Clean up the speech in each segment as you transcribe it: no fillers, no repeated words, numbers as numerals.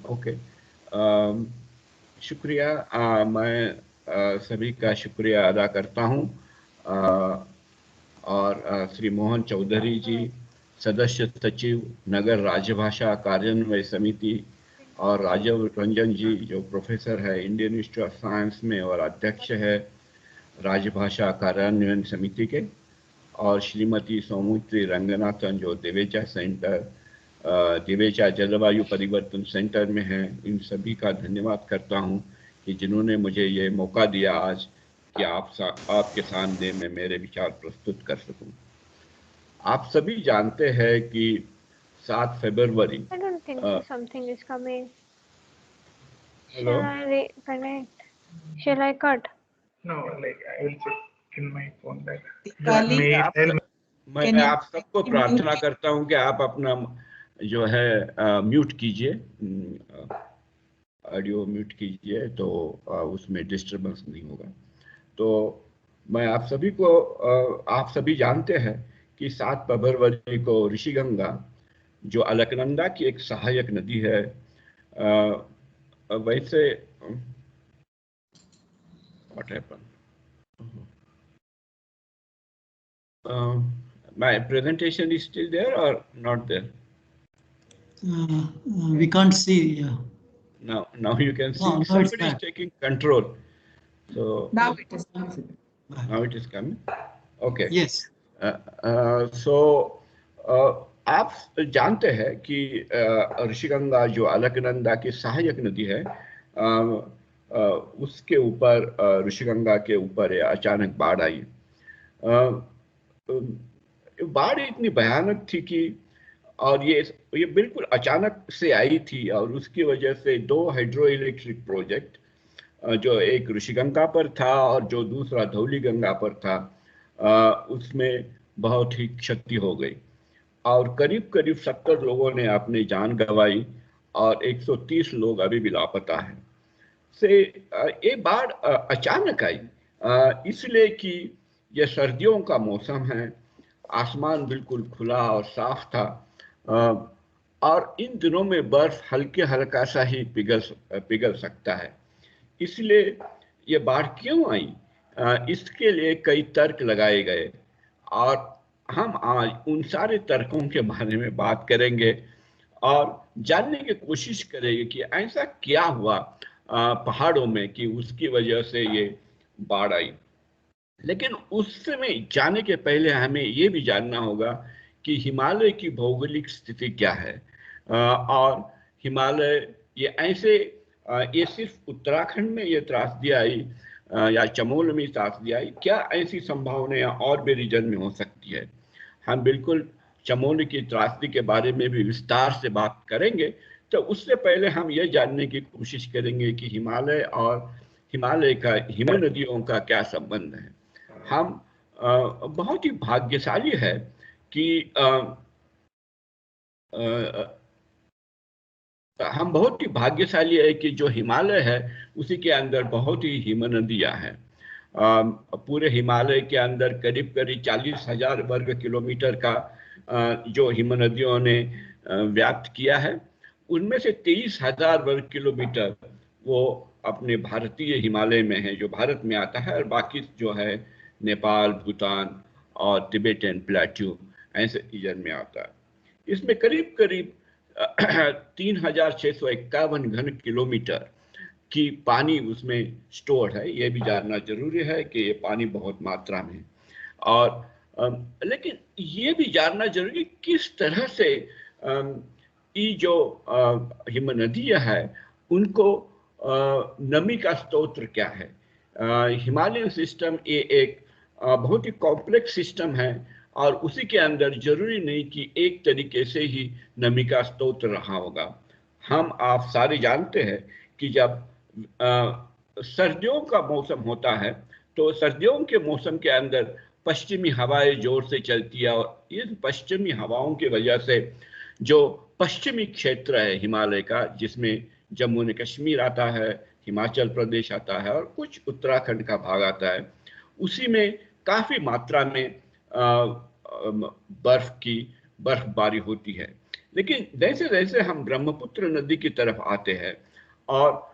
Okay, शुक्रिया। मैं सभी का शुक्रिया अदा करता हूँ। और श्री मोहन चौधरी जी, सदस्य सचिव नगर राजभाषा कार्यान्वयन समिति, और राजीव रंजन जी जो प्रोफेसर है इंडियन इंस्टीट्यूट ऑफ साइंस में और अध्यक्ष है राजभाषा कार्यान्वयन समिति के, और श्रीमती सौमित्री रंगनाथन जो दिवेचा सेंटर, दिवेचा जलवायु परिवर्तन सेंटर में है। इन सभी का धन्यवाद करता हूं कि जिन्होंने मुझे ये मौका दिया आज कि आपके सामने में मेरे विचार प्रस्तुत कर सकूं। आप सभी जानते हैं कि 7 फरवरी। I don't think so. Something is coming. Hello, Shall I reconnect? Shall I cut? No, like I will check in my phone that. काली, मैं आप सबको प्रार्थना करता हूं कि आप अपना जो है म्यूट कीजिए, ऑडियो म्यूट कीजिए, तो उसमें डिस्टरबेंस नहीं होगा। तो मैं आप सभी को, आप सभी जानते हैं कि 7 फरवरी को ऋषिगंगा जो अलकनंदा की एक सहायक नदी है, वैसे what happened, my presentation is still there or not there? We can't see. Now you can see. No, somebody is taking control. So now it is coming. Now it is coming. Okay. Yes. So आप जानते हैं कि ऋषिगंगा जो अलकनंदा की सहायक नदी है, उसके ऊपर, ऋषिगंगा के ऊपर अचानक बाढ़ आई। बाढ़ इतनी भयानक थी कि, और ये बिल्कुल अचानक से आई थी, और उसकी वजह से 2 हाइड्रो इलेक्ट्रिक प्रोजेक्ट, जो एक ऋषिगंगा पर था और जो दूसरा धौलीगंगा पर था, उसमें बहुत ही क्षति हो गई और करीब करीब 70 लोगों ने अपनी जान गंवाई और 130 लोग अभी भी लापता हैं। ये बाढ़ अचानक आई, इसलिए कि यह सर्दियों का मौसम है, आसमान बिल्कुल खुला और साफ था, और इन दिनों में बर्फ हल्का सा ही पिघल सकता है। इसलिए ये बाढ़ क्यों आई, इसके लिए कई तर्क लगाए गए, और हम आज उन सारे तर्कों के बारे में बात करेंगे और जानने की कोशिश करेंगे कि ऐसा क्या हुआ पहाड़ों में कि उसकी वजह से ये बाढ़ आई। लेकिन उस समय जाने के पहले हमें ये भी जानना होगा कि हिमालय की भौगोलिक स्थिति क्या है, और हिमालय ये सिर्फ उत्तराखंड में ये त्रासदी आई या चमोल में त्रासदी आई, क्या ऐसी संभावनाएं और भी रीजन में हो सकती है। हम बिल्कुल चमोल की त्रासदी के बारे में भी विस्तार से बात करेंगे। तो उससे पहले हम ये जानने की कोशिश करेंगे कि हिमालय और हिमालय का हिम नदियों का क्या संबंध है। हम बहुत ही भाग्यशाली है कि हम बहुत ही भाग्यशाली है कि जो हिमालय है उसी के अंदर बहुत ही हिम नदियां हैं। पूरे हिमालय के अंदर करीब 40,000 वर्ग किलोमीटर का जो हिम नदियों ने व्याप्त किया है, उनमें से 23,000 वर्ग किलोमीटर वो अपने भारतीय हिमालय में है, जो भारत में आता है, और बाकी जो है नेपाल, भूटान और तिब्बतन प्लेट्यू ऐसे रीजन में आता है। इसमें करीब करीब 3,651 घन किलोमीटर की पानी उसमें स्टोर है। ये भी जानना जरूरी है कि ये पानी बहुत मात्रा में, और लेकिन ये भी जानना जरूरी किस तरह से ये जो हिम नदियां है उनको नमी का स्रोत क्या है। हिमालयन सिस्टम ये एक बहुत ही कॉम्प्लेक्स सिस्टम है, और उसी के अंदर जरूरी नहीं कि एक तरीके से ही नमी का स्रोत रहा होगा। हम आप सारे जानते हैं कि जब सर्दियों का मौसम होता है तो सर्दियों के मौसम के अंदर पश्चिमी हवाएं जोर से चलती है, और इन पश्चिमी हवाओं की वजह से जो पश्चिमी क्षेत्र है हिमालय का, जिसमें जम्मू एंड कश्मीर आता है, हिमाचल प्रदेश आता है और कुछ उत्तराखंड का भाग आता है, उसी में काफी मात्रा में बर्फबारी होती है। लेकिन जैसे जैसे हम ब्रह्मपुत्र नदी की तरफ आते हैं और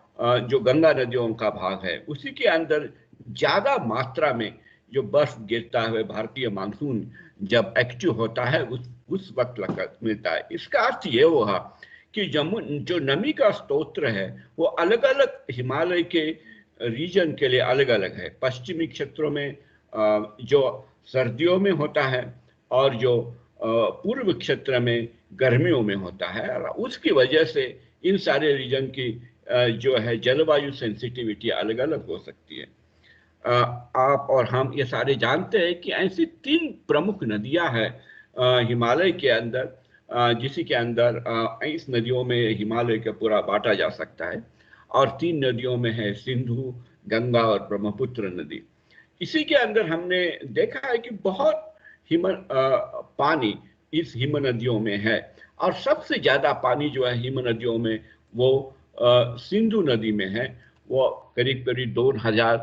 जो गंगा नदियों का भाग है उसी के अंदर ज्यादा मात्रा में जो बर्फ गिरता है भारतीय मानसून जब एक्टिव होता है उस वक्त मिलता है। इसका अर्थ ये हुआ कि जो नमी का स्रोत है वो अलग अलग हिमालय के रीजन के लिए अलग अलग है। पश्चिमी क्षेत्रों में जो सर्दियों में होता है और जो पूर्व क्षेत्र में गर्मियों में होता है, और उसकी वजह से इन सारे रीजन की जो है जलवायु सेंसिटिविटी अलग अलग हो सकती है। आप और हम ये सारे जानते हैं कि ऐसी 3 प्रमुख नदियां हैं हिमालय के अंदर, जिसी के अंदर इस नदियों में हिमालय का पूरा बांटा जा सकता है, और 3 नदियों में है सिंधु, गंगा और ब्रह्मपुत्र नदी। इसी के अंदर हमने देखा है कि बहुत पानी इस हिम नदियों में है, और सबसे ज्यादा पानी जो है हिम नदियों में वो सिंधु नदी में है। वो करीब करीब 2000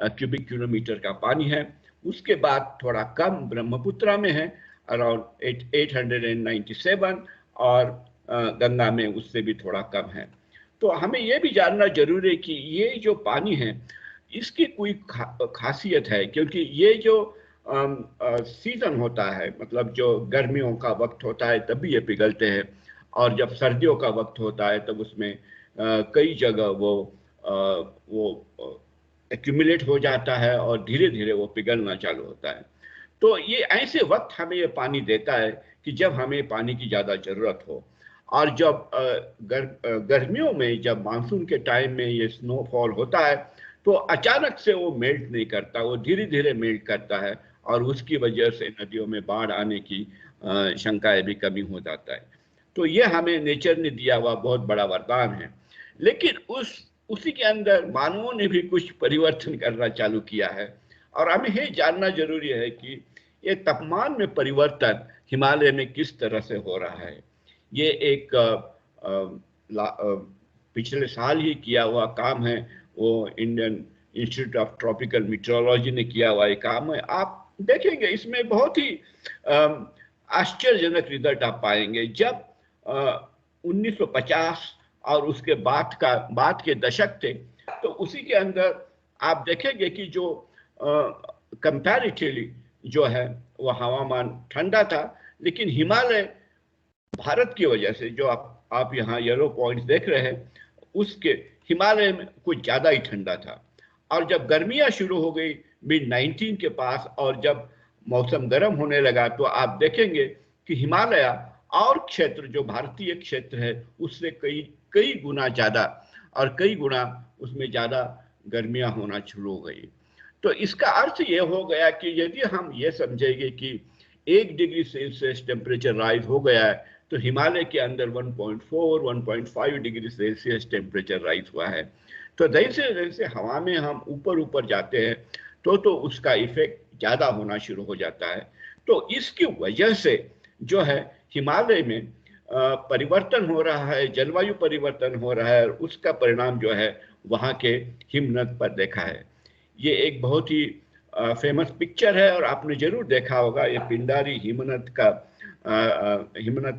क्यूबिक किलोमीटर का पानी है। उसके बाद थोड़ा कम ब्रह्मपुत्र में है, अराउंड 897, और गंगा में उससे भी थोड़ा कम है। तो हमें ये भी जानना जरूरी है कि ये जो पानी है इसकी कोई खासियत है, क्योंकि ये जो सीजन होता है, मतलब जो गर्मियों का वक्त होता है तभी ये पिघलते हैं, और जब सर्दियों का वक्त होता है तब उसमें कई जगह वो एक्यूमुलेट हो जाता है और धीरे धीरे वो पिघलना चालू होता है। तो ये ऐसे वक्त हमें ये पानी देता है कि जब हमें पानी की ज़्यादा ज़रूरत हो, और जब गर्मियों में जब मानसून के टाइम में ये स्नोफॉल होता है तो अचानक से वो मेल्ट नहीं करता, वो धीरे धीरे मेल्ट करता है, और उसकी वजह से नदियों में बाढ़ आने की शंकाएं भी कमी हो जाता है। तो ये हमें नेचर ने दिया हुआ बहुत बड़ा वरदान है। लेकिन उसी के अंदर मानवों ने भी कुछ परिवर्तन करना चालू किया है, और हमें ये जानना जरूरी है कि ये तापमान में परिवर्तन हिमालय में किस तरह से हो रहा है। ये एक पिछले साल ही किया हुआ काम है, वो Indian Institute of Tropical Meteorology ने किया हुआ एक काम है। आप देखेंगे इसमें बहुत ही आश्चर्यजनक रिजल्ट आप पाएंगे। जब 1950 और उसके बाद के दशक थे, तो उसी के अंदर आप देखेंगे कि जो कंपैरेटिवली जो है वो हवामान ठंडा था, लेकिन हिमालय भारत की वजह से जो आप यहाँ येलो पॉइंट्स देख रहे हैं, उसके हिमालय में कुछ ज्यादा ही ठंडा था। और जब गर्मियां शुरू हो गई mid-19 के पास, और जब मौसम गर्म होने लगा, तो आप देखेंगे कि हिमालय और क्षेत्र जो भारतीय क्षेत्र है उससे कई गुना ज्यादा, और कई गुना उसमें ज्यादा गर्मियां होना शुरू हो गई। तो इसका अर्थ ये हो गया कि यदि हम ये समझेंगे कि 1 डिग्री सेल्सियस टेम्परेचर राइज हो गया है, तो हिमालय के अंदर 1.5 डिग्री सेल्सियस टेम्परेचर राइज हुआ है। तो जैसे जैसे हवा में हम ऊपर जाते हैं तो उसका इफेक्ट ज्यादा होना शुरू हो जाता है। तो इसकी वजह से जो है हिमालय में परिवर्तन हो रहा है, जलवायु परिवर्तन हो रहा है, और उसका परिणाम जो है वहाँ के हिमनद पर देखा है। ये एक बहुत ही फेमस पिक्चर है, और आपने जरूर देखा होगा। ये पिंडारी हिमनद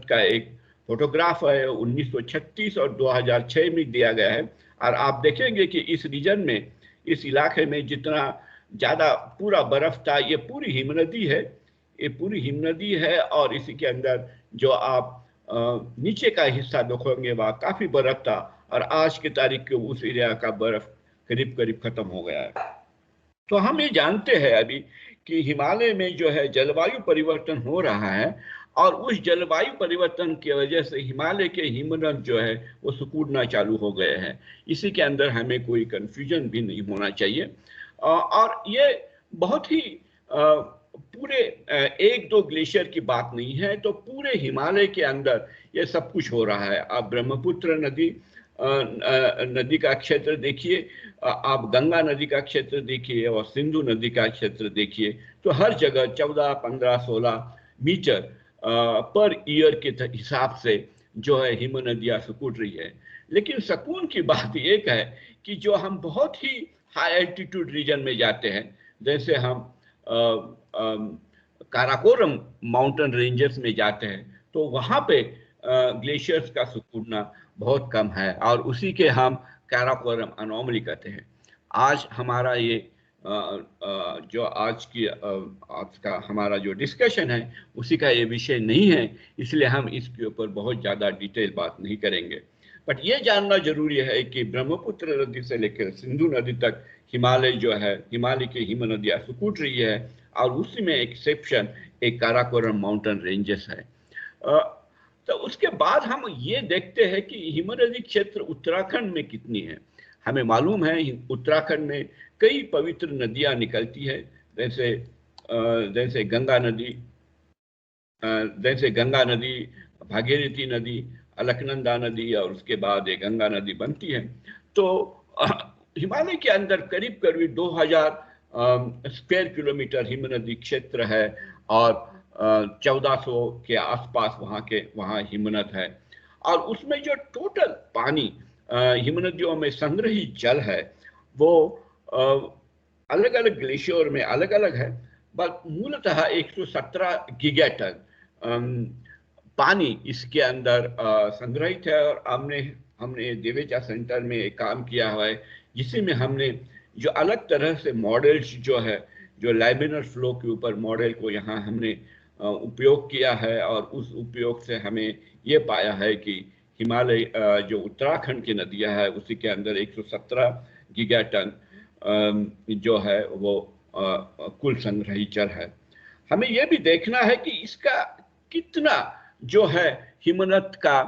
का एक फोटोग्राफ है, 1936 और 2006 में दिया गया है। और आप देखेंगे कि इस रीजन में, इस इलाके में जितना ज्यादा पूरा बर्फ था, ये पूरी हिमनदी है, ये पूरी हिमनदी है। और इसी के अंदर जो आप नीचे का हिस्सा देखोगे वहाँ काफी बर्फ था, और आज की तारीख के उस एरिया का बर्फ करीब करीब खत्म हो गया है। तो हम ये जानते हैं अभी कि हिमालय में जो है जलवायु परिवर्तन हो रहा है, और उस जलवायु परिवर्तन की वजह से हिमालय के हिमनद जो है वो सिकुड़ना चालू हो गए हैं। इसी के अंदर हमें कोई कंफ्यूजन भी नहीं होना चाहिए। और ये बहुत ही पूरे 1-2 ग्लेशियर की बात नहीं है, तो पूरे हिमालय के अंदर ये सब कुछ हो रहा है। आप ब्रह्मपुत्र नदी का क्षेत्र देखिए, आप गंगा नदी का क्षेत्र देखिए, और सिंधु नदी का क्षेत्र देखिए, तो हर जगह 14, 15, 16 मीटर पर ईयर के हिसाब से जो है हिम नदियाँ सिकुड़ रही है। लेकिन सुकून की बात एक है कि जो हम बहुत ही हाई एल्टीट्यूड रीजन में जाते हैं, जैसे हम काराकोरम माउंटेन रेंजेस में जाते हैं, तो वहाँ पे ग्लेशियर्स का सिकुड़ना बहुत कम है और उसी के हम काराकोरम अनोमली कहते हैं। आज हमारा ये जो आज का हमारा जो डिस्कशन है उसी का ये विषय नहीं है, इसलिए हम इसके ऊपर बहुत ज़्यादा डिटेल बात नहीं करेंगे। बट ये जानना जरूरी है कि ब्रह्मपुत्र नदी से लेकर सिंधु नदी तक हिमालय जो है, हिमालय की हिम नदियाँ सिकुड़ रही है और उसी में एक्सेप्शन एक काराकोरम माउंटेन रेंजेस है। तो उसके बाद हम ये देखते हैं कि हिमनदी क्षेत्र उत्तराखंड में कितनी है। हमें मालूम है उत्तराखंड में कई पवित्र नदियां निकलती है, जैसे गंगा नदी, भागीरथी नदी, अलकनंदा नदी और उसके बाद ये गंगा नदी बनती है। तो हिमालय के अंदर करीब 2000 स्क्वायर किलोमीटर हिमनदी क्षेत्र है और 1400 के आसपास वहाँ हिमनद है और उसमें जो टोटल पानी हिमनदियों में संग्रहित जल है वो अलग अलग ग्लेशियर में अलग अलग है, बट मूलतः 117 गीगाटन पानी इसके अंदर संग्रहित है। और हमने दिवेचा सेंटर में एक काम किया हुआ है जिसमें में हमने जो अलग तरह से मॉडल्स जो है, जो लैमिनर फ्लो के ऊपर मॉडल को यहाँ हमने उपयोग किया है और उस उपयोग से हमें ये पाया है कि हिमालय जो उत्तराखंड की नदियाँ है उसी के अंदर 117 गीगाटन जो है वो कुल संग्रहित जल है। हमें यह भी देखना है कि इसका कितना जो है हिमनद का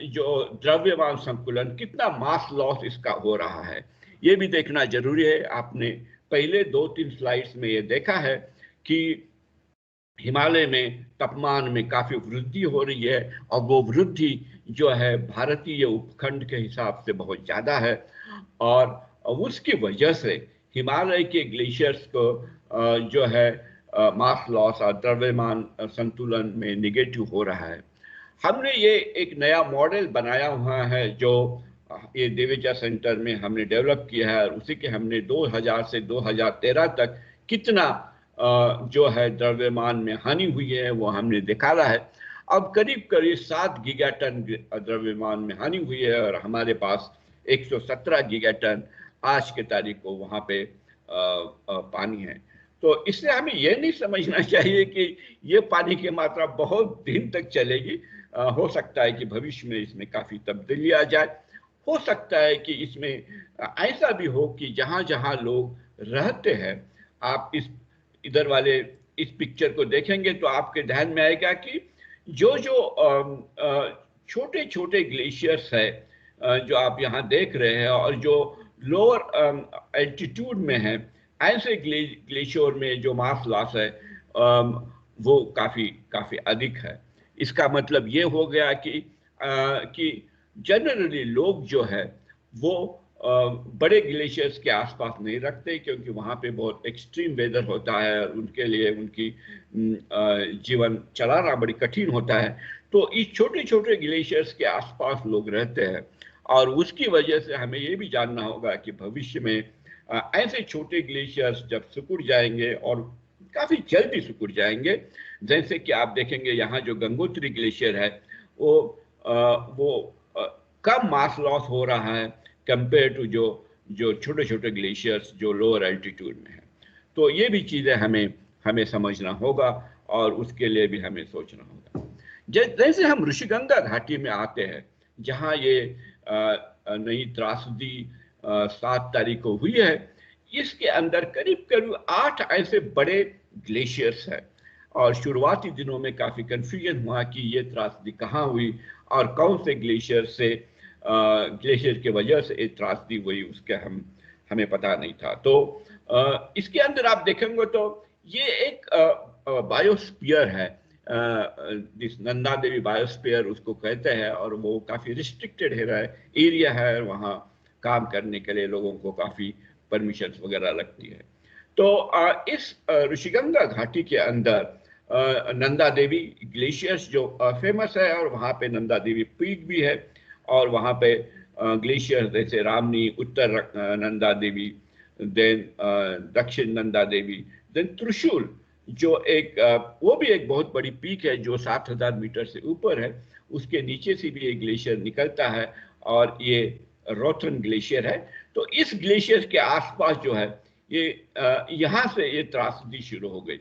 जो द्रव्यमान संकुलन, कितना मास लॉस इसका हो रहा है, ये भी देखना जरूरी है। आपने पहले 2-3 स्लाइड्स में ये देखा है कि हिमालय में तापमान में काफी वृद्धि हो रही है और वो वृद्धि जो है भारतीय उपखंड के हिसाब से बहुत ज्यादा है और उसकी वजह से हिमालय के ग्लेशियर्स को जो है मास लॉस और द्रव्यमान संतुलन में निगेटिव हो रहा है। हमने ये एक नया मॉडल बनाया हुआ है जो ये दिवेचा सेंटर में हमने डेवलप किया है और उसी के हमने 2000 से 2013 तक कितना जो है द्रव्यमान में हानि हुई है वो हमने निकाला है। अब करीब 7 गीगाटन द्रव्यमान में हानि हुई है और हमारे पास 117 गीगाटन आज के तारीख को वहाँ पे पानी है। तो इससे हमें ये नहीं समझना चाहिए कि ये पानी की मात्रा बहुत दिन तक चलेगी। हो सकता है कि भविष्य में इसमें काफ़ी तब्दीली आ जाए। हो सकता है कि इसमें ऐसा भी हो कि जहाँ जहाँ लोग रहते हैं, आप इधर वाले इस पिक्चर को देखेंगे तो आपके ध्यान में आएगा कि जो छोटे छोटे ग्लेशियर्स है जो आप यहाँ देख रहे हैं और जो लोअर एल्टीट्यूड में है, ऐसे ग्लेशियर में जो मास लॉस है वो काफ़ी अधिक है। इसका मतलब ये हो गया कि जनरली लोग जो है वो बड़े ग्लेशियर्स के आसपास नहीं रखते क्योंकि वहाँ पे बहुत एक्सट्रीम वेदर होता है और उनके लिए उनकी जीवन चलाना बड़ी कठिन होता है। तो इस छोटे छोटे ग्लेशियर्स के आसपास लोग रहते हैं और उसकी वजह से हमें ये भी जानना होगा कि भविष्य में ऐसे छोटे ग्लेशियर्स जब सिकुड़ जाएंगे और काफ़ी जल्दी सिकुड़ जाएंगे, जैसे कि आप देखेंगे यहाँ जो गंगोत्री ग्लेशियर है वो कम मास लॉस हो रहा है कंपेयर टू जो छोटे छोटे ग्लेशियर्स जो लोअर एल्टीट्यूड में है। तो ये भी चीज़ें हमें समझना होगा और उसके लिए भी हमें सोचना होगा। जैसे हम ऋषिगंगा घाटी में आते हैं जहाँ ये नई त्रासदी 7 तारीख को हुई है, इसके अंदर करीब 8 ऐसे बड़े ग्लेशियर्स हैं और शुरुआती दिनों में काफ़ी कन्फ्यूजन हुआ कि ये त्रासदी कहाँ हुई और कौन से ग्लेशियर के वजह से एक त्रासदी हुई उसके हमें पता नहीं था। तो इसके अंदर आप देखेंगे तो ये एक बायोस्फीयर है, जिस नंदा देवी बायोस्फीयर उसको कहते हैं और वो काफ़ी रिस्ट्रिक्टेड एरिया है, वहाँ काम करने के लिए लोगों को काफ़ी परमिशन वगैरह लगती है। तो इस ऋषिगंगा घाटी के अंदर नंदा देवी ग्लेशियर्स जो फेमस है और वहाँ पे नंदा देवी पीक भी है और वहाँ पे ग्लेशियर जैसे रामनी, उत्तर नंदा देवी, देन दक्षिण नंदा देवी, देन त्रिशूल जो एक वो भी एक बहुत बड़ी पीक है जो 7000 मीटर से ऊपर है, उसके नीचे से भी एक ग्लेशियर निकलता है और ये रोथन ग्लेशियर है। तो इस ग्लेशियर के आसपास जो है ये यहाँ से ये त्रासदी शुरू हो गई।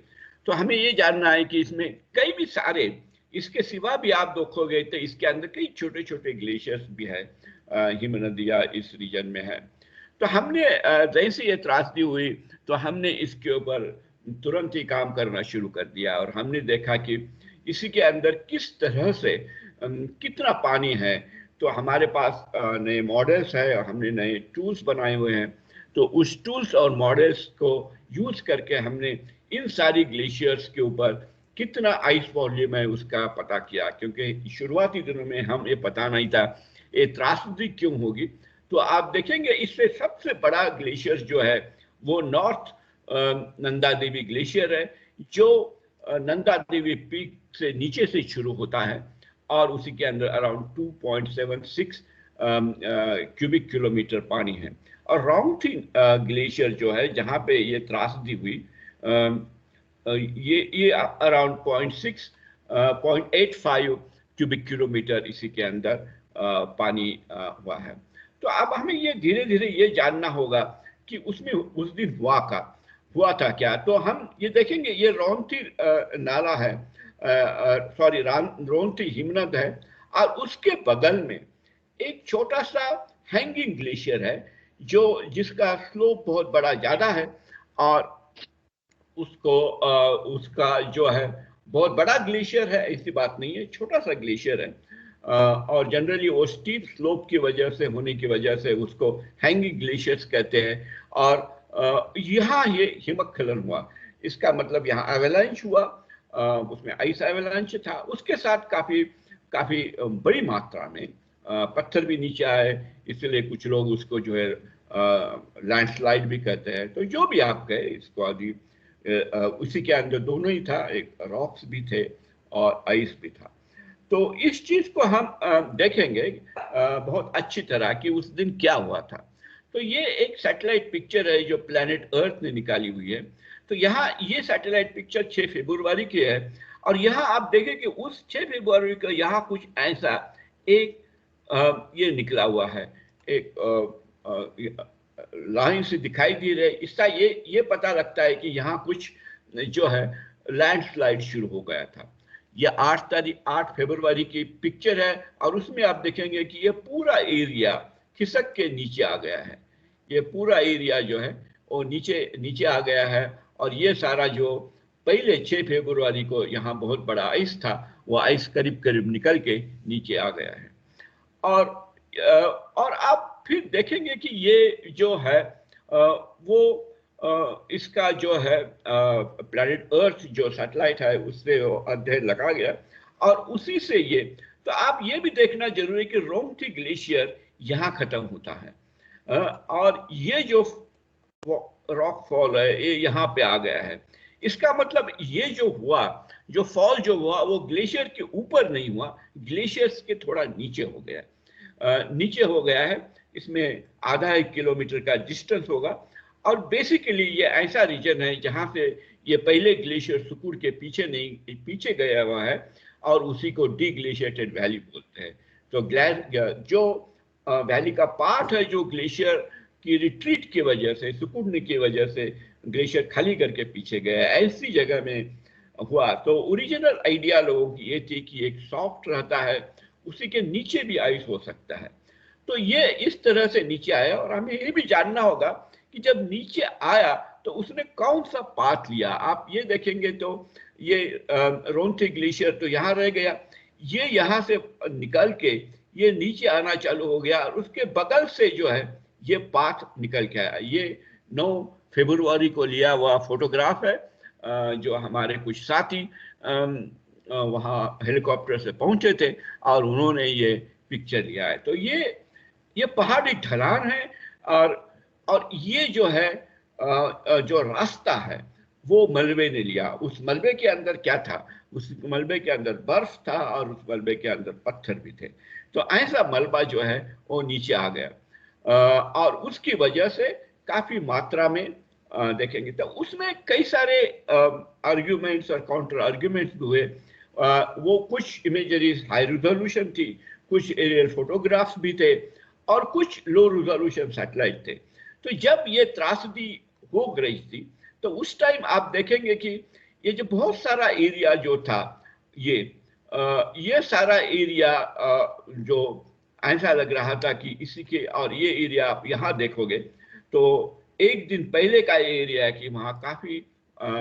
तो हमें ये जानना है कि इसमें कई भी सारे, इसके सिवा भी आप देखोगे तो इसके अंदर कई छोटे छोटे ग्लेशियर्स भी है, हिमनदियाँ इस रीजन में है। तो हमने जैसे ये त्रासदी हुई तो हमने इसके ऊपर तुरंत ही काम करना शुरू कर दिया और हमने देखा कि इसी के अंदर किस तरह से कितना पानी है। तो हमारे पास नए मॉडल्स है और हमने नए टूल्स बनाए हुए हैं। तो उस टूल्स और मॉडल्स को यूज करके हमने इन सारी ग्लेशियर्स के ऊपर कितना आइस वॉल्यूम है उसका पता किया, क्योंकि शुरुआती दिनों में हम ये पता नहीं था ये त्रासदी क्यों होगी। तो आप देखेंगे इससे सबसे बड़ा ग्लेशियर जो है वो नॉर्थ नंदा देवी ग्लेशियर है, जो नंदा देवी पीक से नीचे से शुरू होता है और उसी के अंदर अराउंड 2.76 क्यूबिक किलोमीटर पानी है। और रोंगथी ग्लेशियर जो है जहाँ पे ये त्रासदी हुई, ये अराउंड 0.85 क्यूबिक किलोमीटर इसी के अंदर पानी हुआ है। तो अब हमें ये धीरे धीरे ये जानना होगा कि उसमें उस दिन हुआ था क्या। तो हम ये देखेंगे ये रोंगथी नाला है, सॉरी रोंगथी हिमनद है और उसके बगल में एक छोटा सा हैंगिंग ग्लेशियर है जो जिसका स्लोप बहुत बड़ा ज्यादा है और उसका जो है बहुत बड़ा ग्लेशियर है, ऐसी बात नहीं है, छोटा सा ग्लेशियर है और जनरली वो स्टीप स्लोप की वजह से होने की वजह से उसको हैंगिंग ग्लेशियर्स कहते हैं। और यहाँ ये हिमस्खलन हुआ, इसका मतलब यहाँ एवेलांच हुआ, उसमें आइस एवेलांच था, उसके साथ काफी बड़ी मात्रा में पत्थर भी नीचे आए, इसलिए कुछ लोग उसको जो है लैंडस्लाइड भी कहते हैं। तो जो भी आप कहे इसको अभी उसी के अंदर दोनों ही था, एक रॉक्स भी थे और आइस भी था। तो इस चीज को हम देखेंगे बहुत अच्छी तरह कि उस दिन क्या हुआ था। तो ये एक सैटेलाइट पिक्चर है जो प्लैनेट अर्थ ने निकाली हुई है। तो यहाँ ये सैटेलाइट पिक्चर 6 फरवरी की है और यहाँ आप देखें कि उस 6 फरवरी का यहाँ कुछ ऐसा एक ये निकला हुआ है, एक लाइन से दिखाई दे रहे, इसका ये पता लगता है कि यहाँ कुछ जो है लैंडस्लाइड शुरू हो गया था। ये 8 फरवरी की पिक्चर है और उसमें आप देखेंगे कि ये पूरा एरिया खिसक के नीचे आ गया है, ये पूरा एरिया जो है वो नीचे आ गया है और ये सारा जो पहले 6 फरवरी को यहाँ बहुत बड़ा आइस था वो आइस करीब निकल के नीचे आ गया है। और आप फिर देखेंगे कि ये जो है वो इसका जो है प्लैनेट अर्थ जो सैटेलाइट है उससे अध्ययन लगा गया और उसी से ये, तो आप ये भी देखना जरूरी है कि रोंगथी ग्लेशियर यहाँ खत्म होता है और ये जो रॉक फॉल है ये यहाँ पे आ गया है। इसका मतलब ये जो फॉल जो हुआ वो ग्लेशियर के ऊपर नहीं हुआ, ग्लेशियर्स के थोड़ा नीचे हो गया है। इसमें आधा 1 किलोमीटर का डिस्टेंस होगा और बेसिकली ये ऐसा रीजन है जहां से ये पहले ग्लेशियर सुकुड़ के पीछे गया हुआ है और उसी को डीग्लेशिएटेड वैली बोलते हैं। तो जो वैली का पार्ट है जो ग्लेशियर की रिट्रीट की वजह से, सुकुड़ने की वजह से ग्लेशियर खाली करके पीछे गया, ऐसी जगह में हुआ। तो ओरिजिनल आइडिया लोगों की ये थी कि एक सॉफ्ट रहता है, उसी के नीचे भी आइस हो सकता है। तो ये इस तरह से नीचे आया और हमें ये भी जानना होगा कि जब नीचे आया तो उसने कौन सा पाथ लिया। आप ये देखेंगे तो ये रोंगथी ग्लेशियर तो यहाँ रह गया, ये यहाँ से निकल के ये नीचे आना चालू हो गया और उसके बगल से जो है ये पाथ निकल के आया। ये 9 फरवरी को लिया हुआ फोटोग्राफ है जो हमारे कुछ साथी वहाँ हेलीकॉप्टर से पहुंचे थे और उन्होंने ये पिक्चर लिया है। तो ये पहाड़ी ढलान है और ये जो है जो रास्ता है वो मलबे ने लिया। उस मलबे के अंदर क्या था, उस मलबे के अंदर बर्फ था और उस मलबे के अंदर पत्थर भी थे। तो ऐसा मलबा जो है वो नीचे आ गया और उसकी वजह से काफी मात्रा में देखेंगे तो उसमें कई सारे आर्ग्यूमेंट्स और काउंटर आर्ग्यूमेंट्स हुए वो कुछ इमेजरीज हाई रिजोल्यूशन थी, कुछ एरियल फोटोग्राफ्स भी थे और कुछ लो रिजोल्यूशन सैटेलाइट थे। तो जब ये त्रासदी हो गई थी तो उस टाइम आप देखेंगे कि ये जो बहुत सारा एरिया जो था, ये सारा एरिया जो ऐसा लग रहा था कि इसी के, और ये एरिया आप यहाँ देखोगे तो एक दिन पहले का ये एरिया है कि वहाँ काफी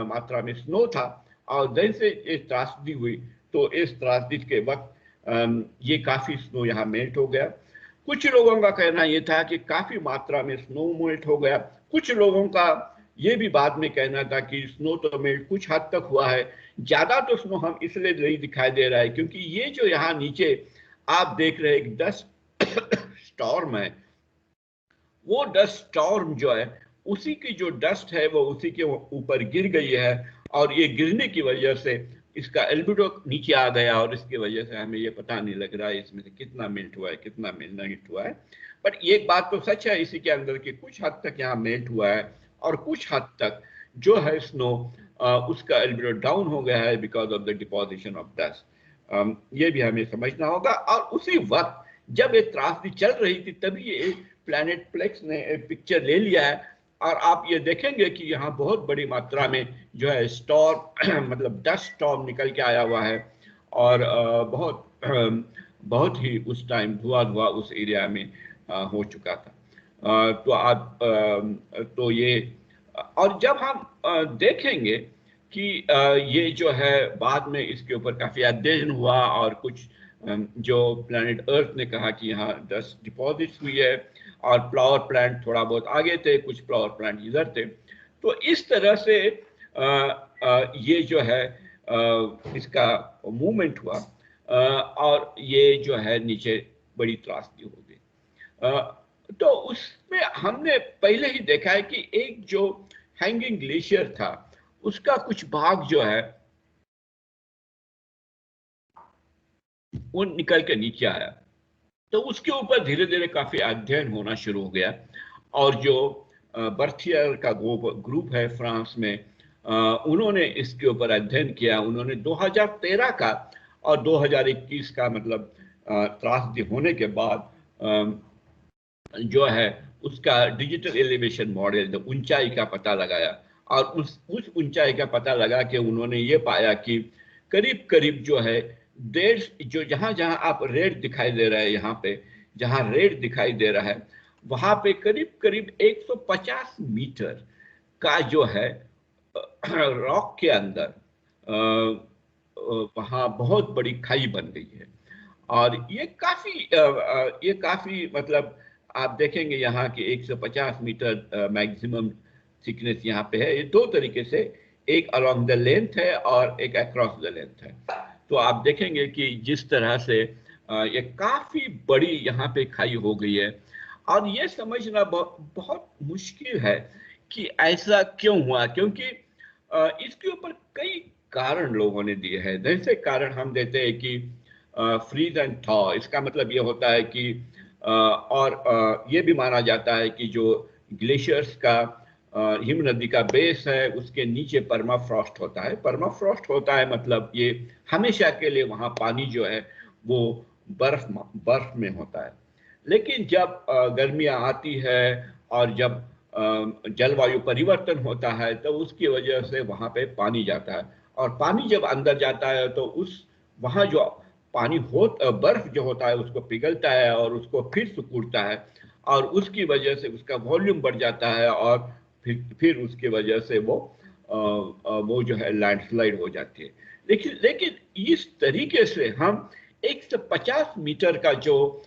मात्रा में स्नो था और जैसे ये त्रासदी हुई तो इस त्रासदी के वक्त ये काफी स्नो यहाँ मेल्ट हो गया। कुछ लोगों का कहना ये था कि काफी मात्रा में स्नो मेल्ट हो गया, कुछ लोगों का ये भी बाद में कहना था कि स्नो तो मेल्ट कुछ हद तक हुआ है, ज्यादा तो स्नो हम इसलिए नहीं दिखाई दे रहा है क्योंकि ये जो यहाँ नीचे आप देख रहे एक डस्ट स्टॉर्म है, वो डस्ट स्टॉर्म जो है उसी की जो डस्ट है वो उसी के ऊपर गिर गई है और ये गिरने की वजह से इसका एल्बिडो नीचे आ गया और इसकी वजह से हमें ये पता नहीं लग रहा है इसमें से कितना मेल्ट हुआ है कितना मेल्ट नहीं हुआ है। बट एक बात तो सच है इसी के अंदर कि कुछ हद तक यहाँ मेल्ट हुआ है और कुछ हद तक जो है स्नो उसका एल्बिडो डाउन हो गया है because of the deposition of dust. ये भी हमें समझना होगा। और उसी वक्त जब ये त्रासदी चल रही थी तभी ये प्लैनेट प्लेक्स ने एक पिक्चर ले लिया है और आप ये देखेंगे कि यहाँ बहुत बड़ी मात्रा में जो है स्टॉर्म मतलब डस्ट स्टॉर्म निकल के आया हुआ है और बहुत ही उस टाइम धुआं उस एरिया में हो चुका था। तो आप तो ये, और जब हम देखेंगे कि ये जो है बाद में इसके ऊपर काफी अध्ययन हुआ और कुछ जो प्लैनेट अर्थ ने कहा कि यहाँ डस्ट डिपॉजिट्स हुई है और फ्लावर प्लांट थोड़ा बहुत आगे थे, कुछ फ्लावर प्लांट इधर थे। तो इस तरह से ये जो है इसका मूवमेंट हुआ और ये जो है नीचे बड़ी त्रासदी हो गई। तो उसमें हमने पहले ही देखा है कि एक जो हैंगिंग ग्लेशियर था उसका कुछ भाग जो है वो निकल के नीचे आया, तो उसके ऊपर धीरे धीरे काफी अध्ययन होना शुरू हो गया और जो बर्थियर का ग्रुप है फ्रांस में, उन्होंने इसके ऊपर अध्ययन किया। उन्होंने 2013 का और 2021 का मतलब त्रासदी होने के बाद जो है उसका डिजिटल एलिवेशन मॉडल जो ऊंचाई का पता लगाया और उस ऊंचाई का पता लगा के उन्होंने ये पाया कि करीब करीब जो है जो जहां जहां आप रेड दिखाई दे रहा है, यहाँ पे जहां रेड दिखाई दे रहा है वहां पे करीब करीब 150 मीटर का जो है रॉक के अंदर वहां बहुत बड़ी खाई बन गई है। और ये काफी मतलब आप देखेंगे यहाँ की 150 मीटर मैक्सिमम थिकनेस यहाँ पे है। ये दो तरीके से, एक अलोंग द लेंथ है और एक अक्रॉस द लेंथ है। तो आप देखेंगे कि जिस तरह से ये काफी बड़ी यहाँ पे खाई हो गई है और ये समझना बहुत मुश्किल है कि ऐसा क्यों हुआ, क्योंकि इसके ऊपर कई कारण लोगों ने दिए हैं। जैसे कारण हम देते हैं कि फ्रीज एंड थॉ, इसका मतलब ये होता है कि और ये भी माना जाता है कि जो ग्लेशियर्स का हिम नदी का बेस है उसके नीचे परमाफ्रॉस्ट होता है। परमाफ्रॉस्ट होता है मतलब ये हमेशा के लिए वहाँ पानी जो है वो बर्फ में होता है। लेकिन जब गर्मियाँ आती है और जब जलवायु परिवर्तन होता है तो उसकी वजह से वहाँ पे पानी जाता है और पानी जब अंदर जाता है तो वहाँ जो पानी बर्फ जो होता है उसको पिघलता है और उसको फिर सिकुड़ता है और उसकी वजह से उसका वॉल्यूम बढ़ जाता है और फिर उसकी वजह से वो जो है लैंडस्लाइड हो जाती है। लेकिन इस तरीके से हम 150 मीटर का जो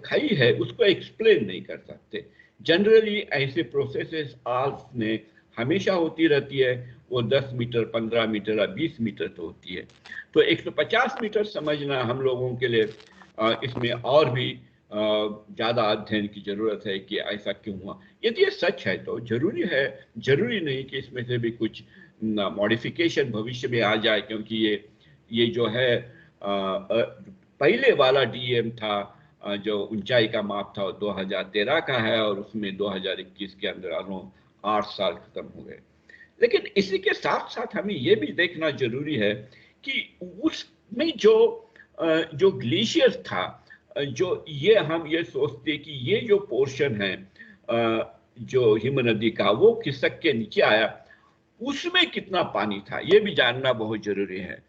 खाई है उसको एक्सप्लेन नहीं कर सकते। जनरली ऐसे प्रोसेसेस आज में हमेशा होती रहती है, वो 10 मीटर 15 मीटर या 20 मीटर तो होती है। तो 150 मीटर समझना हम लोगों के लिए इसमें और भी ज्यादा अध्ययन की जरूरत है कि ऐसा क्यों हुआ। यदि ये सच है तो जरूरी नहीं कि इसमें से भी कुछ मॉडिफिकेशन भविष्य में आ जाए, क्योंकि ये जो है पहले वाला डीएम था जो ऊंचाई का माप था 2013 का है और उसमें 2021 के अंदर 8 साल खत्म हो गए। लेकिन इसी के साथ साथ हमें ये भी देखना जरूरी है कि उसमें जो ग्लेशियर था, जो ये हम ये सोचते कि ये जो पोर्शन है जो हिम नदी का वो खिसक के नीचे आया, उसमें कितना पानी था ये भी जानना बहुत जरूरी है।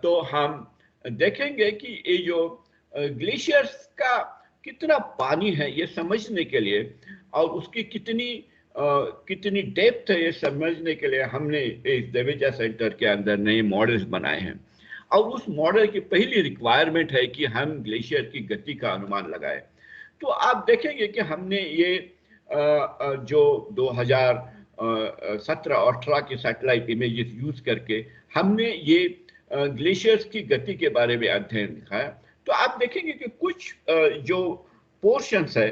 तो हम देखेंगे कि ये जो ग्लेशियर्स का कितना पानी है ये समझने के लिए और उसकी कितनी डेप्थ है ये समझने के लिए हमने इस देवेजा सेंटर के अंदर नए मॉडल्स बनाए हैं। और उस मॉडल की पहली रिक्वायरमेंट है कि हम ग्लेशियर की गति का अनुमान लगाएं। तो आप देखेंगे कि हमने ये जो 2017 और 18 की सैटेलाइट इमेजेस यूज करके हमने ये ग्लेशियर्स की गति के बारे में अध्ययन दिखाया। तो आप देखेंगे कि कुछ जो पोर्शंस है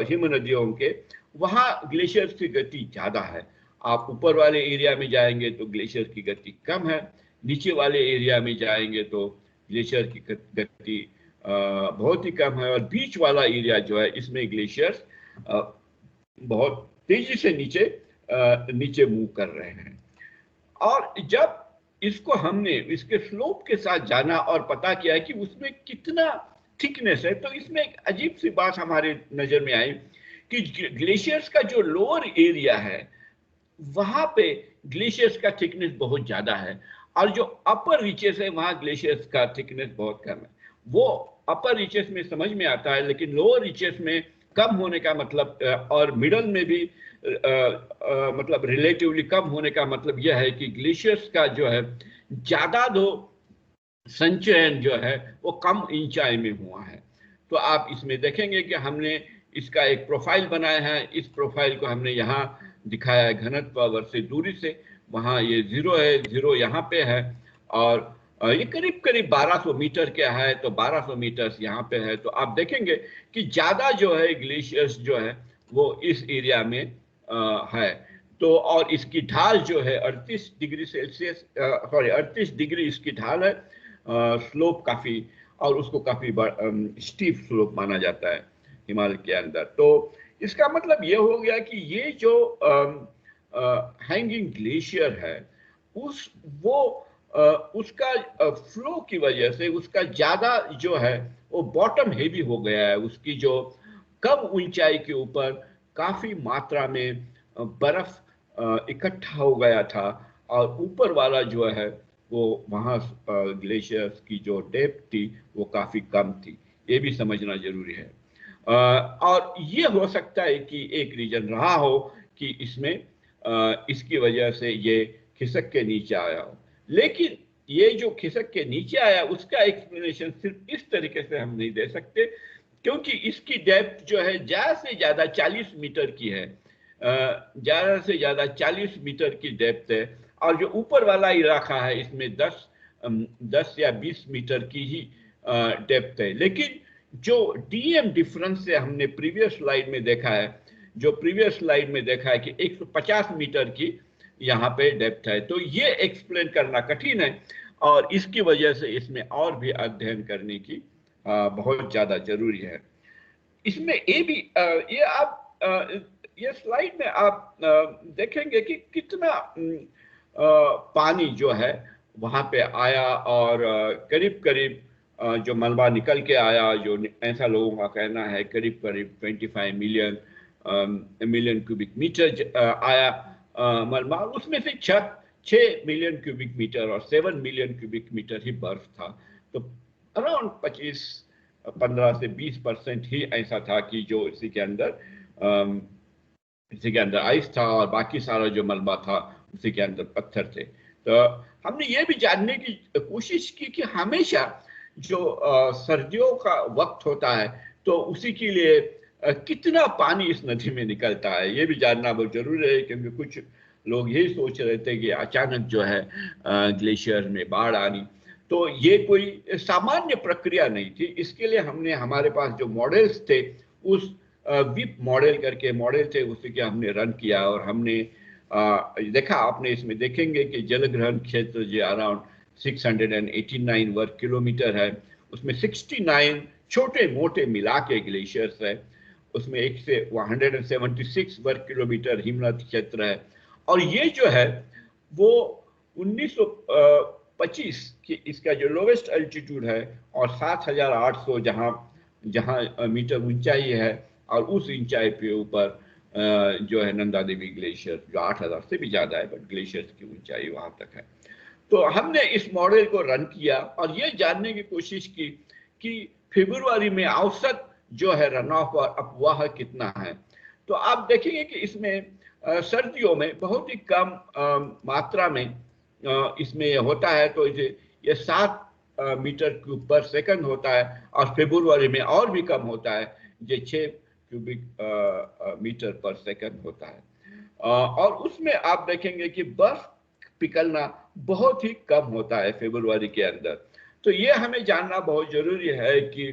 हिम नदियों के, वहाँ ग्लेशियर्स की गति ज्यादा है। आप ऊपर वाले एरिया में जाएंगे तो ग्लेशियर की गति कम है, नीचे वाले एरिया में जाएंगे तो ग्लेशियर की गति बहुत ही कम है, और बीच वाला एरिया जो है इसमें ग्लेशियर्स बहुत तेजी से नीचे मूव कर रहे हैं। और जब इसको हमने इसके स्लोप के साथ जाना और पता किया कि उसमें कितना थिकनेस है, तो इसमें एक अजीब सी बात हमारे नजर में आई कि ग्लेशियर्स का जो लोअर एरिया है वहां पे ग्लेशियर्स का थिकनेस बहुत ज्यादा है, और जो अपर रीचेस है वहां ग्लेशियर्स का थिकनेस बहुत कम है। वो अपर रीचेस में समझ में आता है, लेकिन लोअर रीचेस में कम होने का मतलब और मिडल में भी मतलब रिलेटिवली कम होने का मतलब यह है कि ग्लेशियर्स का जो है ज्यादा संचयन जो है वो कम ऊंचाई में हुआ है। तो आप इसमें देखेंगे कि हमने इसका एक प्रोफाइल बनाया है। इस प्रोफाइल को हमने यहाँ दिखाया है घनत्व वर्सेस दूरी से। वहाँ ये 0 है, 0 यहाँ पे है, और ये करीब 1200 मीटर क्या है, तो 1200 मीटर यहाँ पे है। तो आप देखेंगे कि ज्यादा जो है ग्लेशियर्स जो है वो इस एरिया में है। तो और इसकी ढाल जो है 38 डिग्री सेल्सियस 38 डिग्री इसकी ढाल है। स्लोप काफी, और उसको काफी स्टीप स्लोप माना जाता है हिमालय के अंदर। तो इसका मतलब ये हो गया कि ये जो हैंगिंग ग्लेशियर है उसका फ्लो की वजह से उसका ज्यादा जो है वो बॉटम हेवी हो गया है। उसकी जो कम ऊंचाई के ऊपर काफी मात्रा में बर्फ इकट्ठा हो गया था, और ऊपर वाला जो है वो वहाँ ग्लेशियर्स की जो डेप्थ थी वो काफी कम थी। ये भी समझना जरूरी है। और ये हो सकता है कि एक रीजन रहा हो कि इसमें इसकी वजह से ये खिसक के नीचे आया हो। लेकिन ये जो खिसक के नीचे आया उसका एक्सप्लेनेशन सिर्फ इस तरीके से हम नहीं दे सकते, क्योंकि इसकी डेप्थ जो है ज्यादा से ज्यादा 40 मीटर की है। ज्यादा से ज्यादा 40 मीटर की डेप्थ है, और जो ऊपर वाला इलाका है इसमें 10 या 20 मीटर की ही डेप्थ है। लेकिन जो डीएम डिफरेंस से हमने प्रीवियस स्लाइड में देखा है कि 150 मीटर की यहाँ पे डेप्थ है। तो ये एक्सप्लेन करना कठिन है, और इसकी वजह से इसमें और भी अध्ययन करने की बहुत ज्यादा जरूरी है। इसमें ये भी ये आप ये स्लाइड में आप देखेंगे कि कितना पानी जो है वहां पे आया, और करीब जो मलबा निकल के आया, जो ऐसा लोगों का कहना है करीब 25 मिलियन क्यूबिक मीटर आया मलबा। उसमें से 6 मिलियन क्यूबिक मीटर और 7 मिलियन क्यूबिक मीटर ही बर्फ था। तो अराउंड 15 से 20% ही ऐसा था कि जो इसी के अंदर आइस था, और बाकी सारा जो मलबा था उसी के अंदर पत्थर थे। तो हमने ये भी जानने की कोशिश की कि हमेशा जो सर्दियों का वक्त होता है तो उसी के लिए कितना पानी इस नदी में निकलता है, ये भी जानना बहुत जरूरी है। क्योंकि कुछ लोग यही सोच रहे थे कि अचानक जो है ग्लेशियर में बाढ़ आनी, तो ये कोई सामान्य प्रक्रिया नहीं थी। इसके लिए हमने हमारे पास जो मॉडल्स थे उस विप मॉडल करके मॉडल थे उसी के हमने रन किया, और हमने देखा, आपने इसमें देखेंगे कि जलग्रहण क्षेत्र जो अराउंड 689 वर्ग किलोमीटर है, उसमें 69 छोटे मोटे मिला के ग्लेशियर्स है। उसमें 176 वर्ग किलोमीटर हिमनद क्षेत्र है, और ये जो है वो 1925 की इसका जो लोवेस्ट एल्टीट्यूड है और 7,800 जहां मीटर ऊंचाई है, और उस ऊंचाई पे ऊपर जो है नंदा देवी ग्लेशियर जो 8,000 से भी ज्यादा है, बट ग्लेशियर्स की ऊंचाई वहां तक है। तो हमने इस मॉडल को रन किया और ये जानने की कोशिश की कि फरवरी में औसत जो है रन ऑफ और अपवाह कितना है। तो आप देखेंगे कि इसमें सर्दियों में बहुत ही कम मात्रा में इसमें होता है, तो ये 7 मीटर क्यूब पर सेकंड होता है, और फरवरी में और भी कम होता है, ये 6 क्यूबिक मीटर पर सेकंड होता है। और उसमें आप देखेंगे कि बर्फ पिघलना बहुत ही कम होता है फरवरी के अंदर। तो ये हमें जानना बहुत जरूरी है कि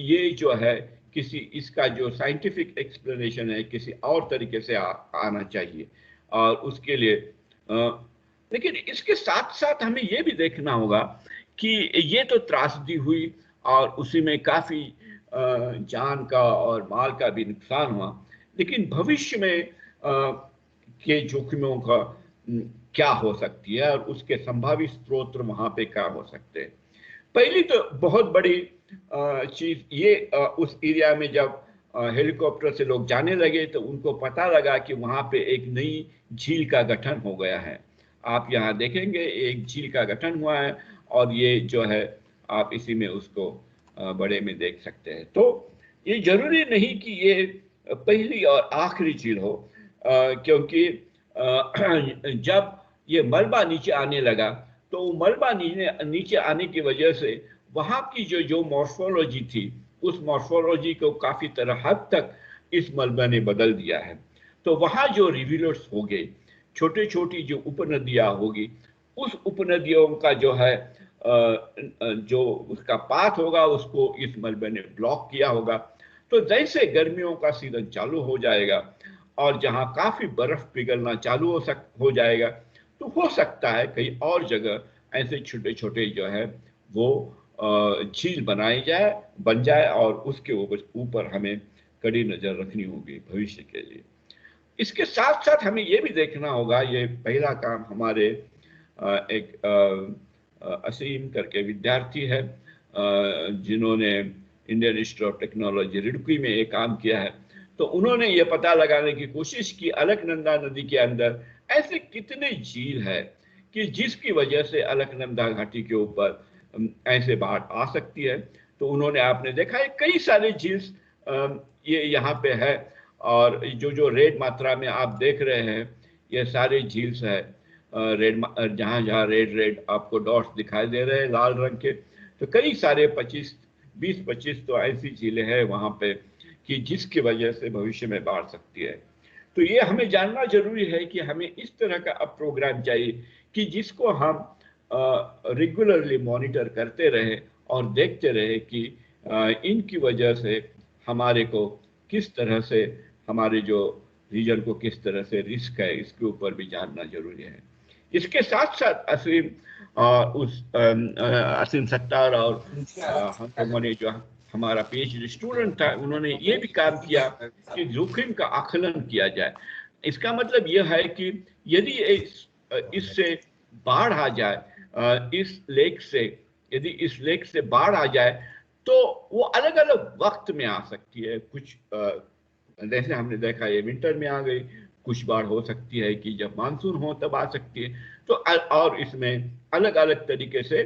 ये जो है किसी इसका जो साइंटिफिक एक्सप्लेनेशन है किसी और तरीके से आना चाहिए, और उसके लिए लेकिन इसके साथ साथ हमें ये भी देखना होगा कि ये तो त्रासदी हुई और उसी में काफी जान का और माल का भी नुकसान हुआ, लेकिन भविष्य में के जोखिमों का क्या हो सकती है और उसके संभावित स्रोत वहां पे क्या हो सकते हैं। पहली तो बहुत बड़ी चीज ये उस एरिया में जब हेलीकॉप्टर से लोग जाने लगे तो उनको पता लगा कि वहां पे एक नई झील का गठन हो गया है। आप यहाँ देखेंगे एक झील का गठन हुआ है, और ये जो है आप इसी में उसको बड़े में देख सकते हैं। तो ये जरूरी नहीं कि ये पहली और आखिरी झील हो, क्योंकि जब ये मलबा नीचे आने लगा तो मलबा नीचे आने की वजह से वहां की जो मॉर्फोलॉजी थी उस मॉर्फोलॉजी को काफी तरह हद तक इस मलबा ने बदल दिया है। तो वहां जो रिविलर्स हो गए, छोटे छोटी जो उपनदियां होगी, उस उपनदियों का जो है जो उसका पाथ होगा उसको इस मलबे ने ब्लॉक किया होगा। तो जैसे गर्मियों का सीजन चालू हो जाएगा और जहां काफी बर्फ पिघलना चालू हो जाएगा, तो हो सकता है कहीं और जगह ऐसे छोटे छोटे जो है वो झील बन जाए, और उसके ऊपर हमें कड़ी नजर रखनी होगी भविष्य के लिए। इसके साथ साथ हमें ये भी देखना होगा, ये पहला काम हमारे एक असीम करके विद्यार्थी है जिन्होंने Indian Institute of technology Roorkee में एक काम किया है। तो उन्होंने ये पता लगाने की कोशिश की अलकनंदा नदी के अंदर ऐसे कितने झील है कि जिसकी वजह से अलकनंदा घाटी के ऊपर ऐसे बाढ़ आ सकती है। तो उन्होंने आपने देखा है कई सारे झील ये यहाँ पे है, और जो रेड मात्रा में आप देख रहे हैं ये सारे झील्स है। जहाँ रेड आपको डॉट्स दिखाई दे रहे हैं लाल रंग के, तो कई सारे 20-25 तो ऐसी झीलें हैं वहाँ पे कि जिसकी वजह से भविष्य में बाढ़ सकती है। तो ये हमें जानना जरूरी है कि हमें इस तरह का अब प्रोग्राम चाहिए कि जिसको हम रेगुलरली मॉनिटर करते रहे और देखते रहे कि इनकी वजह से हमारे को किस तरह से हमारे जो रीजन को किस तरह से रिस्क है इसके ऊपर भी जानना जरूरी है। इसके साथ साथ असीम सत्तार और हम लोगों ने जो हमारा पीएचडी स्टूडेंट था उन्होंने ये भी काम किया कि जोखिम का आकलन किया जाए। इसका मतलब यह है कि यदि इससे बाढ़ आ जाए, यदि इस लेक से बाढ़ आ जाए तो वो अलग अलग वक्त में आ सकती है। कुछ जैसे हमने देखा ये विंटर में आ गई, कुछ बाढ़ हो सकती है कि जब मानसून हो तब आ सकती है। तो और इसमें अलग अलग तरीके से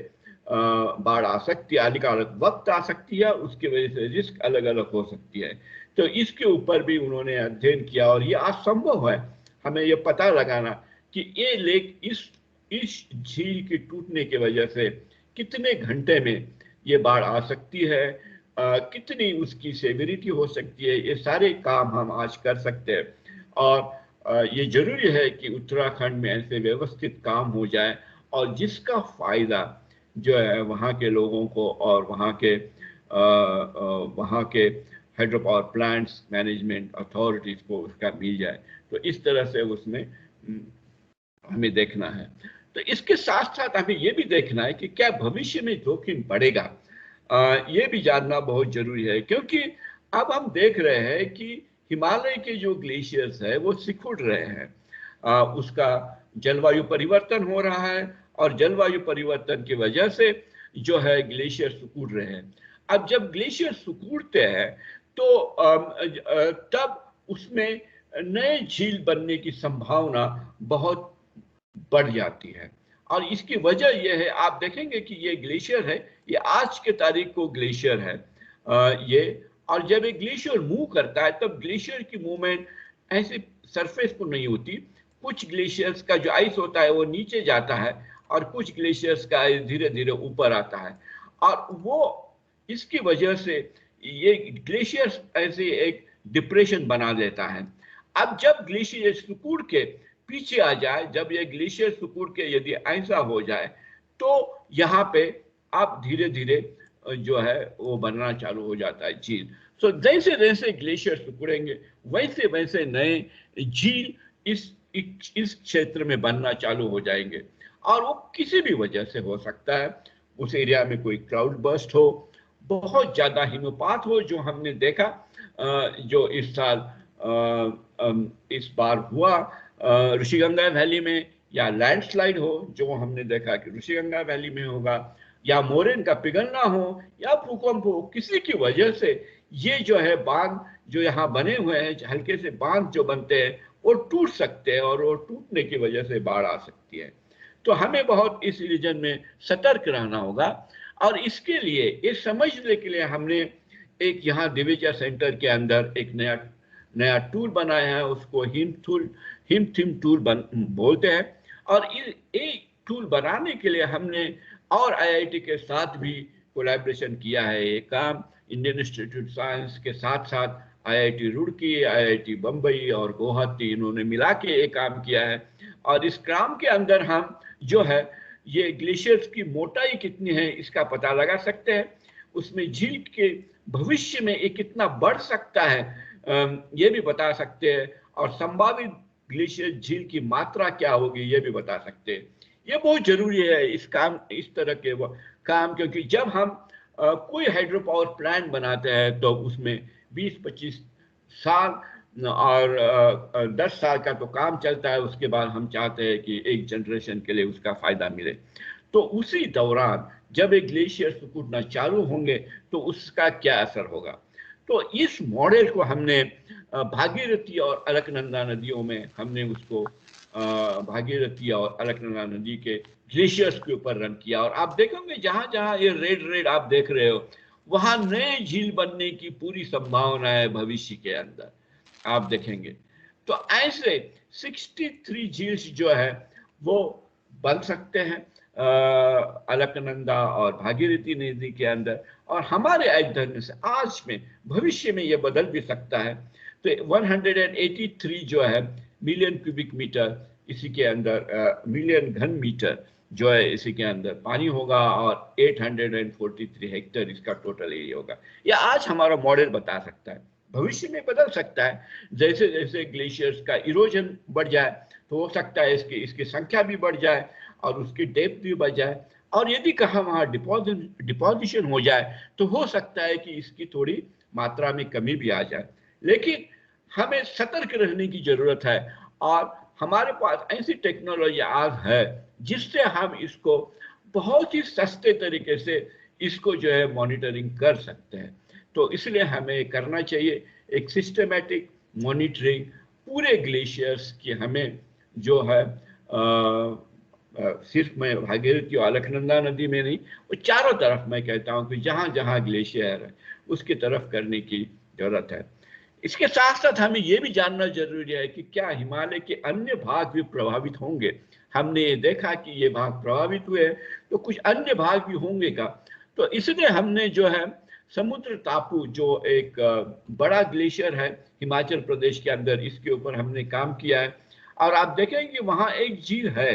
बाढ़ आ सकती है, अलग अलग वक्त आ सकती है, उसकी वजह से रिस्क अलग अलग हो सकती है। तो इसके ऊपर भी उन्होंने अध्ययन किया और ये असंभव है हमें ये पता लगाना कि ये लेक इस झील की टूटने की वजह से कितने घंटे में ये बाढ़ आ सकती है, कितनी उसकी सेवेरिटी हो सकती है। ये सारे काम हम आज कर सकते हैं, और ये जरूरी है कि उत्तराखंड में ऐसे व्यवस्थित काम हो जाए और जिसका फायदा जो है वहाँ के लोगों को और वहाँ के hydro power plants management authorities को उसका मिल जाए। तो इस तरह से उसमें हमें देखना है। तो इसके साथ साथ हमें ये भी देखना है कि क्या भविष्य में जोखिम बढ़ेगा, ये भी जानना बहुत जरूरी है, क्योंकि अब हम देख रहे हैं कि हिमालय के जो ग्लेशियर्स है वो सिकुड़ रहे हैं। उसका जलवायु परिवर्तन हो रहा है और जलवायु परिवर्तन की वजह से जो है ग्लेशियर सिकुड़ रहे हैं। अब जब ग्लेशियर सिकुड़ते हैं तो तब उसमें नए झील बनने की संभावना बहुत बढ़ जाती है और इसकी वजह यह है, आप देखेंगे कि ये ग्लेशियर है, ये आज के तारीख को ग्लेशियर है ये, और जब एक ग्लेशियर मूव करता है तब ग्लेशियर की मूवमेंट ऐसे सरफेस पर नहीं होती। कुछ ग्लेशियर्स का जो आइस होता है वो नीचे जाता है और कुछ ग्लेशियर्स का आइस धीरे धीरे ऊपर आता है और वो इसकी वजह से ये ग्लेशियर्स ऐसे एक डिप्रेशन बना देता है। अब जब ग्लेशियर सिकुड़ के पीछे आ जाए, जब ये ग्लेशियर सिकुड़ के यदि ऐसा हो जाए तो यहाँ पे आप धीरे धीरे जो है वो बनना चालू हो जाता है झील। सो जैसे जैसे ग्लेशियर सिकुड़ेंगे वैसे वैसे नए झील इस क्षेत्र में बनना चालू हो जाएंगे और वो किसी भी वजह से हो सकता है। उस एरिया में कोई क्लाउड बर्स्ट हो, बहुत ज्यादा हिमपात हो जो हमने देखा जो इस साल इस बार हुआ ऋषिगंगा वैली में, या लैंडस्लाइड हो जो हमने देखा कि ऋषिगंगा वैली में होगा, या मोरेन का पिघलना हो या भूकंप हो, किसी की वजह से ये जो है बांध जो यहाँ बने हुए हैं, हल्के से बांध जो बनते हैं वो टूट सकते हैं और वो टूटने की वजह से बाढ़ आ सकती है। तो हमें बहुत इस रीजन में सतर्क रहना होगा और इसके लिए ये समझने के लिए हमने एक यहाँ दिविजा सेंटर के अंदर एक नया टूल बनाया है, उसको हिमथिम टूल बोलते हैं। और ये टूल बनाने के लिए हमने और आईआईटी के साथ भी कोलैबोरेशन किया है। ये काम इंडियन इंस्टीट्यूट साइंस के साथ साथ आईआईटी रुड़की, आईआईटी बम्बई और गुवाहाटी, इन्होंने मिला के ये काम किया है। और इस काम के अंदर हम जो है ये ग्लेशियर्स की मोटाई कितनी है इसका पता लगा सकते हैं, उसमें झील के भविष्य में ये कितना बढ़ सकता है ये भी बता सकते हैं, और संभावित ग्लेशियर झील की मात्रा क्या होगी ये भी बता सकते हैं। ये बहुत जरूरी है इस तरह के काम, क्योंकि जब हम कोई हाइड्रो पावर प्लांट बनाते हैं तो उसमें 20-25 साल और 10 साल का तो काम चलता है, उसके बाद हम चाहते हैं कि एक जनरेशन के लिए उसका फायदा मिले। तो उसी दौरान जब एक ग्लेशियर सिकुड़ना चालू होंगे तो उसका क्या असर होगा। तो इस मॉडल को हमने भागीरथी और अलकनंदा नदियों में हमने उसको भागीरथी और अलकनंदा नदी के ग्लेशियर्स के ऊपर रन किया, और आप देखेंगे जहां जहां ये रेड आप देख रहे हो वहां नए झील बनने की पूरी संभावना है भविष्य के अंदर, आप देखेंगे। तो ऐसे 63 झील्स जो है वो बन सकते हैं अलकनंदा और भागीरथी नदी के अंदर, और हमारे अध्ययन से आज में भविष्य में ये बदल भी सकता है। तो 183 जो है मिलियन क्यूबिक मीटर इसी के अंदर मिलियन घन मीटर जो है इसी के अंदर पानी होगा, और 843 हेक्टेयर इसका टोटल एरिया होगा। यह आज हमारा मॉडल बता सकता है, भविष्य में बदल सकता है। जैसे जैसे ग्लेशियर्स का इरोजन बढ़ जाए तो हो सकता है इसकी संख्या भी बढ़ जाए और उसकी डेप्थ भी बढ़ जाए, और यदि कहाँ वहाँ डिपोजिशन हो जाए तो हो सकता है कि इसकी थोड़ी मात्रा में कमी भी आ जाए। लेकिन हमें सतर्क रहने की जरूरत है, और हमारे पास ऐसी टेक्नोलॉजी आज है जिससे हम इसको बहुत ही सस्ते तरीके से इसको जो है मॉनिटरिंग कर सकते हैं। तो इसलिए हमें करना चाहिए एक सिस्टमेटिक मॉनिटरिंग पूरे ग्लेशियर्स की, हमें जो है सिर्फ मैं भागीरथी और अलकनंदा नदी में नहीं, वो चारों तरफ मैं कहता हूँ कि जहाँ जहाँ ग्लेशियर है उसकी तरफ करने की जरूरत है। इसके साथ साथ हमें ये भी जानना जरूरी है कि क्या हिमालय के अन्य भाग भी प्रभावित होंगे। हमने ये देखा कि ये भाग प्रभावित हुए तो कुछ अन्य भाग भी होंगे का। तो इसलिए हमने जो है समुद्र टापू जो एक बड़ा ग्लेशियर है हिमाचल प्रदेश के अंदर, इसके ऊपर हमने काम किया है, और आप देखेंगे वहाँ एक झील है।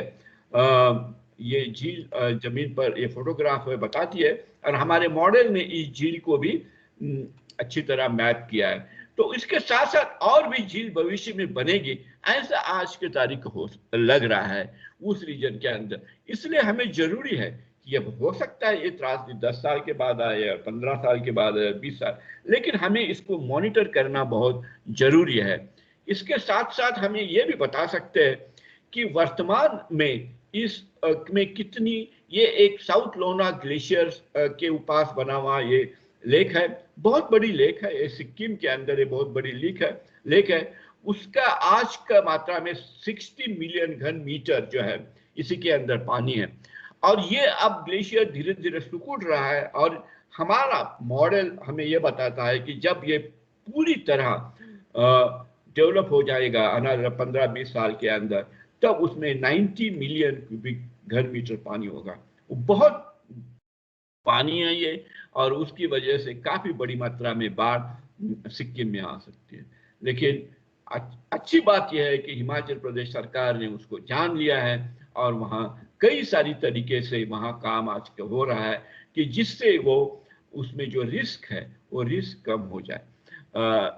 ये झील जमीन पर ये फोटोग्राफ है बताती है, और हमारे मॉडल ने इस झील को भी अच्छी तरह मैप किया है। तो इसके साथ साथ और भी झील भविष्य में बनेगी ऐसा आज के तारीख हो लग रहा है उस रीजन के अंदर। इसलिए हमें जरूरी है कि ये हो सकता है ये त्रासदी 10 साल के बाद आए या 15 साल के बाद आए 20 साल, लेकिन हमें इसको मॉनिटर करना बहुत जरूरी है। इसके साथ साथ हमें ये भी बता सकते हैं कि वर्तमान में इस में कितनी, ये एक साउथ लोना ग्लेशियर के उपास बना हुआ ये लेक है, बहुत बड़ी लेक है, ये सिक्किम के अंदर ये बहुत बड़ी लेक है। उसका आज का मात्रा में 60 मिलियन घन मीटर जो है इसी के अंदर पानी है। और ये अब ग्लेशियर धीरे धीरे सिकुड़ रहा है, और हमारा मॉडल हमें ये बताता है कि जब ये पूरी तरह डेवलप हो जाएगा अनार 15-20 साल के अंदर, तब उसमें 90 मिलियन क्यूबिक घन मीटर पानी होगा। बहुत पानी है ये, और उसकी वजह से काफी बड़ी मात्रा में बाढ़ सिक्किम में आ सकती है। लेकिन अच्छी बात यह है कि हिमाचल प्रदेश सरकार ने उसको जान लिया है, और वहाँ कई सारी तरीके से वहाँ काम आज हो रहा है कि जिससे वो उसमें जो रिस्क है वो रिस्क कम हो जाए।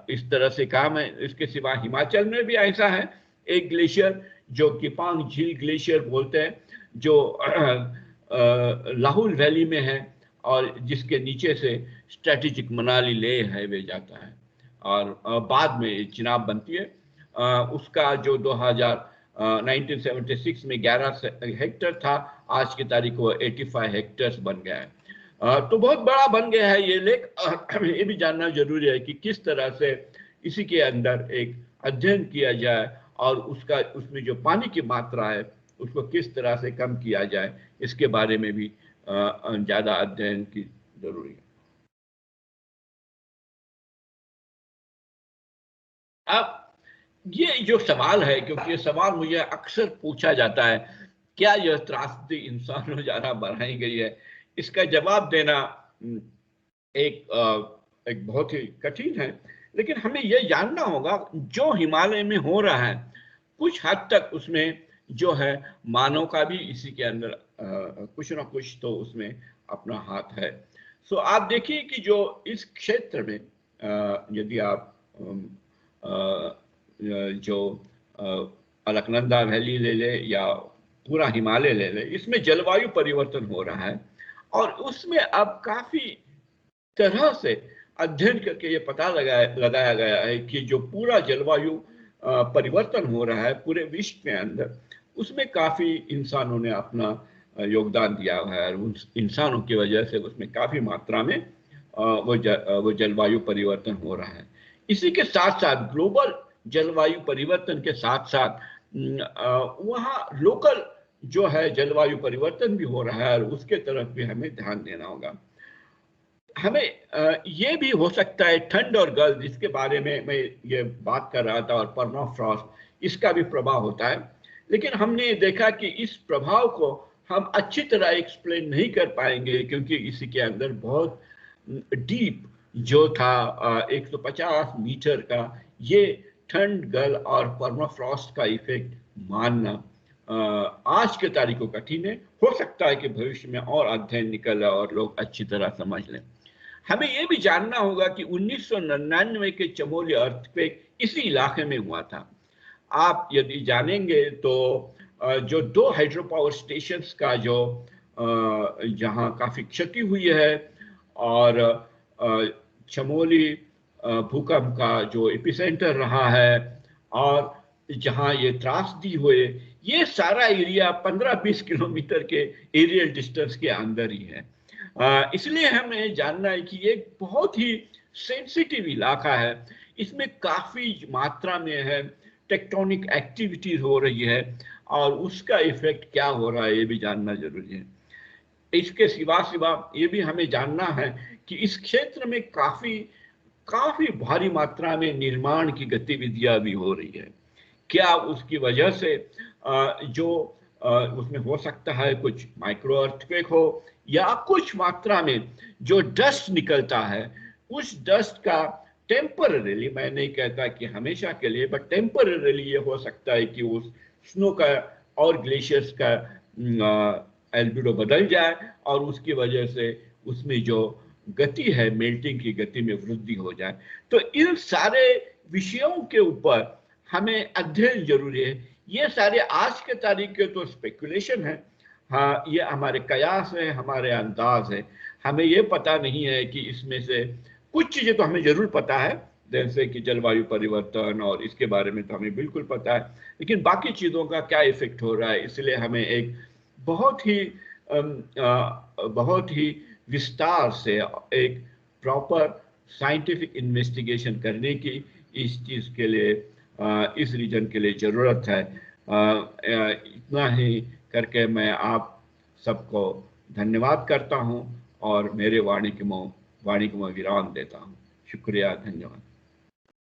इस तरह से काम है। इसके सिवा हिमाचल में भी ऐसा है एक ग्लेशियर जो किपांग झील ग्लेशियर बोलते हैं, जो लाहौल वैली में है, और जिसके नीचे से स्ट्रेटेजिक मनाली लेह हाईवे जाता है, और बाद में चिनाब बनती है। उसका जो 1976 में 11 हेक्टर था, आज की तारीख को 85 हेक्टर्स बन गया है। तो बहुत बड़ा बन गया है ये लेक। हमें ये भी जानना जरूरी है कि किस तरह से इसी के अंदर एक अध्ययन किया जाए, और उसमें जो पानी की मात्रा है उसको किस तरह से कम किया जाए, इसके बारे में भी ज्यादा अध्ययन की जरूरी है। अब ये जो सवाल है, क्योंकि ये सवाल मुझे अक्सर पूछा जाता है, क्या यह त्रासदी इंसानों द्वारा बढ़ाई गई है, इसका जवाब देना एक बहुत ही कठिन है। लेकिन हमें यह जानना होगा जो हिमालय में हो रहा है कुछ हद तक उसमें जो है मानव का भी इसी के अंदर कुछ ना कुछ तो उसमें अपना हाथ है। सो आप देखिए कि जो इस क्षेत्र में यदि आप जो अलकनंदा वैली ले ले या पूरा हिमालय ले ले, इसमें जलवायु परिवर्तन हो रहा है, और उसमें अब काफी तरह से अध्ययन करके ये पता लगाया गया है कि जो पूरा जलवायु परिवर्तन हो रहा है पूरे विश्व के अंदर, उसमें काफी इंसानों ने अपना योगदान दिया हुआ है, और उन इंसानों की वजह से उसमें काफी मात्रा में वो जलवायु परिवर्तन हो रहा है। इसी के साथ साथ ग्लोबल जलवायु परिवर्तन के साथ साथ वहाँ लोकल जो है जलवायु परिवर्तन भी हो रहा है, और उसके तरफ भी हमें ध्यान देना होगा। हमें ये भी हो सकता है ठंड और गर्द, जिसके बारे में मैं ये बात कर रहा था, और परमाफ्रॉस्ट, इसका भी प्रभाव होता है। लेकिन हमने देखा कि इस प्रभाव को हम अच्छी तरह एक्सप्लेन नहीं कर पाएंगे, क्योंकि इसी के अंदर बहुत डीप जो था 150 मीटर का ये ठंड गल और परमाफ्रॉस्ट का इफेक्ट मानना आज के तारीख को कठिन है। हो सकता है कि भविष्य में और अध्ययन निकल और लोग अच्छी तरह समझ लें। हमें यह भी जानना होगा कि 1999 के चमोली अर्थक्वेक इसी इलाके में हुआ था। आप यदि जानेंगे तो जो 2 हाइड्रो पावर स्टेशंस का जो जहां काफी क्षति हुई है, और चमोली भूकंप का जो एपिसेंटर रहा है, और जहां ये त्रासदी हुए, ये सारा एरिया 15-20 किलोमीटर के एरियल डिस्टेंस के अंदर ही है। इसलिए हमें जानना है कि ये बहुत ही सेंसिटिव इलाका है, इसमें काफी मात्रा में है टेक्टोनिक एक्टिविटीज हो रही है, और उसका इफेक्ट क्या हो रहा है ये भी जानना जरूरी है। इसके सिवा ये भी हमें जानना है कि इस क्षेत्र में काफी भारी मात्रा में निर्माण की गतिविधियां भी हो रही है। क्या उसकी वजह से जो उसमें हो सकता है कुछ माइक्रो अर्थक्वेक हो, या कुछ मात्रा में जो डस्ट निकलता है, उस डस्ट का टेम्पररीली, मैं नहीं कहता कि हमेशा के लिए, बट टेम्पररीली ये हो सकता है कि उस स्नो का और ग्लेशियर्स का एल्बिडो बदल जाए, और उसकी वजह से उसमें जो गति है मेल्टिंग की गति में वृद्धि हो जाए। तो इन सारे विषयों के ऊपर हमें अध्ययन जरूरी है। ये सारे आज के तारीख के तो स्पेकुलेशन है, हाँ, ये हमारे कयास है, हमारे अंदाज है। हमें ये पता नहीं है कि इसमें से कुछ चीजें तो हमें जरूर पता है, जैसे कि जलवायु परिवर्तन, और इसके बारे में तो हमें बिल्कुल पता है, लेकिन बाकी चीज़ों का क्या इफेक्ट हो रहा है, इसलिए हमें एक बहुत ही विस्तार से एक प्रॉपर साइंटिफिक इन्वेस्टिगेशन करने की इस चीज़ के लिए, इस रीजन के लिए ज़रूरत है। इतना ही करके मैं आप सबको धन्यवाद करता हूं और मेरे वाणी को मैं विराम देता हूं। शुक्रिया, धन्यवाद।